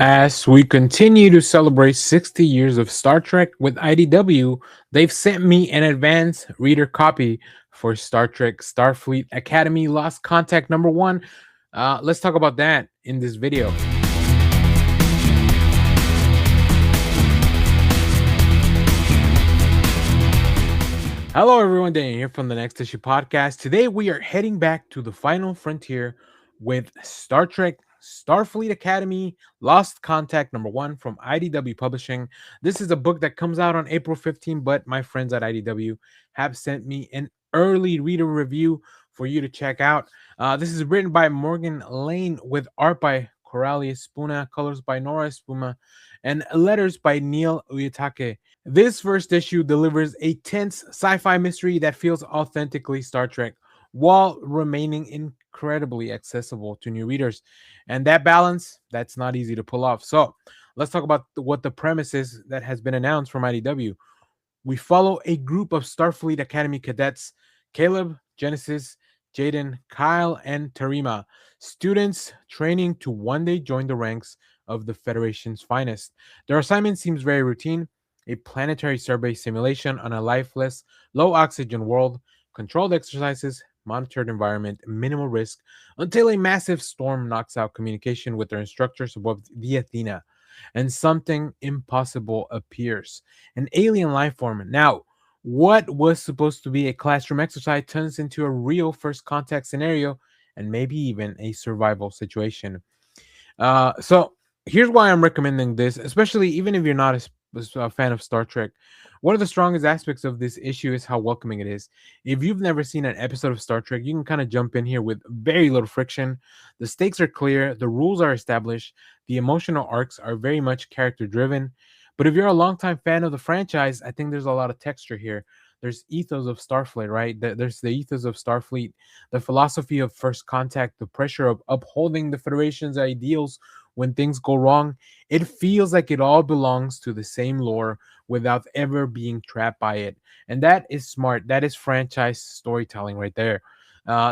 As we continue to celebrate 60 years of Star Trek with IDW, they've sent me an advance reader copy for Star Trek Starfleet Academy Lost Contact number one. Let's talk about that in this video. Hello, everyone. Daniel here from the Next Issue Podcast. Today, we are heading back to the final frontier with Star Trek Starfleet Academy Lost Contact number one from IDW Publishing. This is a book that comes out on April 15th, but my friends at IDW have sent me an early reader review for you to check out. This is written by Morgan Layne with art by Corali Espuna, colors by Nora Espuna, and letters by Neil Uyetake. This first issue delivers a tense sci-fi mystery that feels authentically Star Trek while remaining incredibly accessible to new readers. And that balance, that's not easy to pull off. So, let's talk about what the premise is that has been announced from IDW. We follow a group of Starfleet Academy cadets, Caleb, Genesis, Jaden, Kyle, and Tarima, students training to one day join the ranks of the Federation's finest. Their assignment seems very routine: a planetary survey simulation on a lifeless, low oxygen world, controlled exercises, monitored environment, minimal risk, until a massive storm knocks out communication with their instructors above the Athena, and something impossible appears: an alien life form. Now, what was supposed to be a classroom exercise turns into a real first contact scenario and maybe even a survival situation. So here's why I'm recommending this, especially even if you're not a fan of Star Trek. One of the strongest aspects of this issue is how welcoming it is. If you've never seen an episode of Star Trek, you can kind of jump in here with very little friction. The stakes are clear, the rules are established, the emotional arcs are very much character driven. But if you're a longtime fan of the franchise, I think there's a lot of texture here. There's ethos of Starfleet, right? There's the ethos of Starfleet, the philosophy of first contact, the pressure of upholding the Federation's ideals when things go wrong. It feels like it all belongs to the same lore without ever being trapped by it. And that is smart. That is franchise storytelling right there.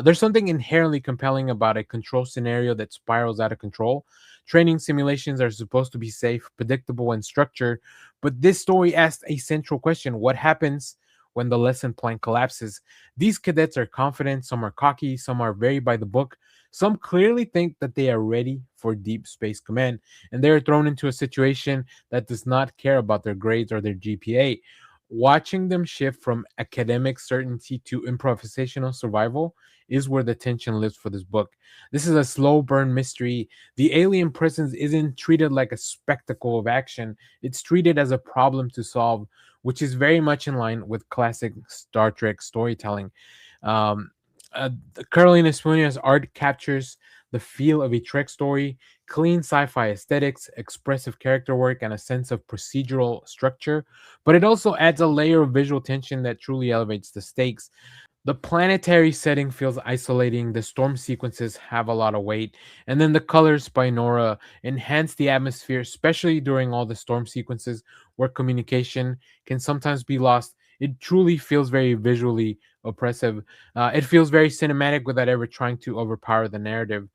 There's something inherently compelling about a control scenario that spirals out of control. Training simulations are supposed to be safe, predictable, and structured, but this story asks a central question: what happens when the lesson plan collapses? These cadets are confident, some are cocky, some are very by the book, some clearly think that they are ready for deep space command, and they are thrown into a situation that does not care about their grades or their GPA. Watching them shift from academic certainty to improvisational survival is where the tension lives for this book. This is a slow burn mystery. The alien presence isn't treated like a spectacle of action, it's treated as a problem to solve, which is very much in line with classic Star Trek storytelling. Um, Corali Espuna's art captures the feel of a Trek story: clean sci-fi aesthetics, expressive character work, and a sense of procedural structure. But it also adds a layer of visual tension that truly elevates the stakes. The planetary setting feels isolating. The storm sequences have a lot of weight. And then the colors by Nora enhance the atmosphere, especially during all the storm sequences where communication can sometimes be lost. It truly feels very visually oppressive. It feels very cinematic without ever trying to overpower the narrative.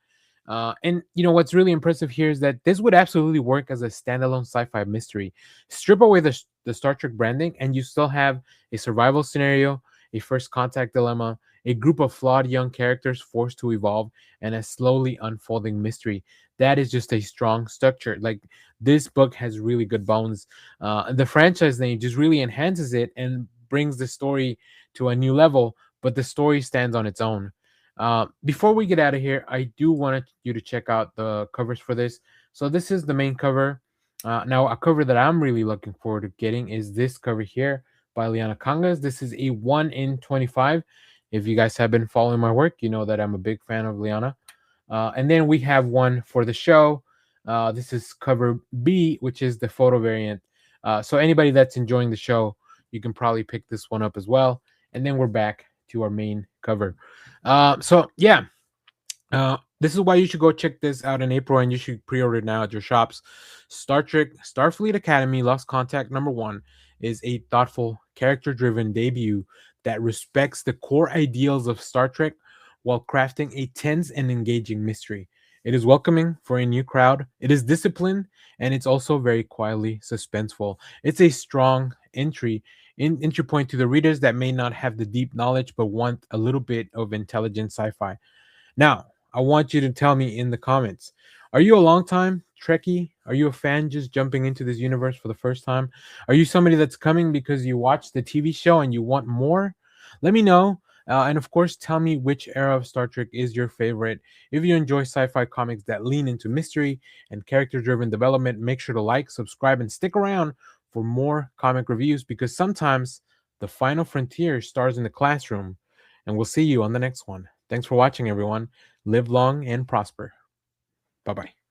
And you know what's really impressive here is that this would absolutely work as a standalone sci-fi mystery. Strip away the Star Trek branding, and you still have a survival scenario, a first contact dilemma, a group of flawed young characters forced to evolve, and a slowly unfolding mystery. That is just a strong structure. Like, this book has really good bones. The franchise name just really enhances it and brings the story to a new level, but the story stands on its own. Before we get out of here, I do want you to check out the covers for this. So this is the main cover. Now, a cover that I'm really looking forward to getting is this cover here by Liana Kangas. This is a 1 in 25. If you guys have been following my work, you know that I'm a big fan of Liana. And then we have one for the show. This is cover B, which is the photo variant. So anybody that's enjoying the show, you can probably pick this one up as well. And then we're back to our main cover. So yeah, this is why you should go check this out in April, and you should pre-order it now at your shops. Star Trek Starfleet Academy Lost Contact number one is a thoughtful, character-driven debut that respects the core ideals of Star Trek while crafting a tense and engaging mystery. It is welcoming for a new crowd. It is disciplined, and it's also very quietly suspenseful. It's a strong entry point to the readers that may not have the deep knowledge but want a little bit of intelligent sci-fi. Now, I want you to tell me in the comments, are you a long time Trekkie? Are you a fan just jumping into this universe for the first time? Are you somebody that's coming because you watched the TV show and you want more? Let me know. And of course, tell me which era of Star Trek is your favorite. If you enjoy sci fi comics that lean into mystery and character driven development, make sure to like, subscribe, and stick around for more comic reviews because sometimes the final frontier starts in the classroom. And we'll see you on the next one. Thanks for watching, everyone. Live long and prosper. Bye bye.